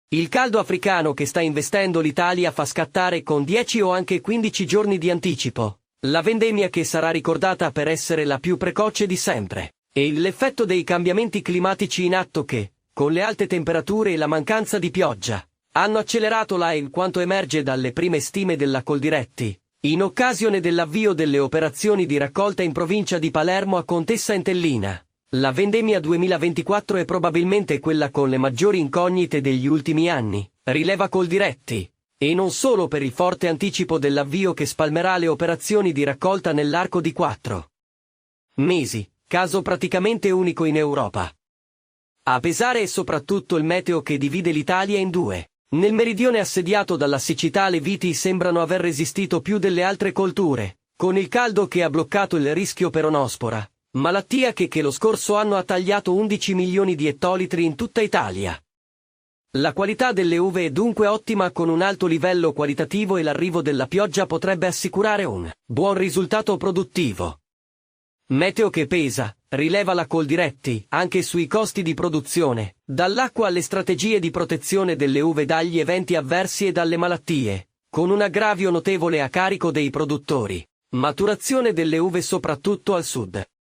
Il caldo africano che sta investendo l'Italia fa scattare con 10 o anche 15 giorni di anticipo la vendemmia che sarà ricordata per essere la più precoce di sempre. E l'effetto dei cambiamenti climatici in atto che, con le alte temperature e la mancanza di pioggia, hanno accelerato quanto emerge dalle prime stime della Coldiretti, in occasione dell'avvio delle operazioni di raccolta in provincia di Palermo a Contessa Entellina. La vendemmia 2024 è probabilmente quella con le maggiori incognite degli ultimi anni, rileva Coldiretti, e non solo per il forte anticipo dell'avvio che spalmerà le operazioni di raccolta nell'arco di 4 mesi, caso praticamente unico in Europa. A pesare è soprattutto il meteo che divide l'Italia in due. Nel meridione assediato dalla siccità le viti sembrano aver resistito più delle altre colture, con il caldo che ha bloccato il rischio peronospora, malattia che lo scorso anno ha tagliato 11 milioni di ettolitri in tutta Italia. La qualità delle uve è dunque ottima con un alto livello qualitativo e l'arrivo della pioggia potrebbe assicurare un buon risultato produttivo. Meteo che pesa, rileva la Coldiretti, anche sui costi di produzione, dall'acqua alle strategie di protezione delle uve dagli eventi avversi e dalle malattie, con un aggravio notevole a carico dei produttori. Maturazione delle uve soprattutto al sud.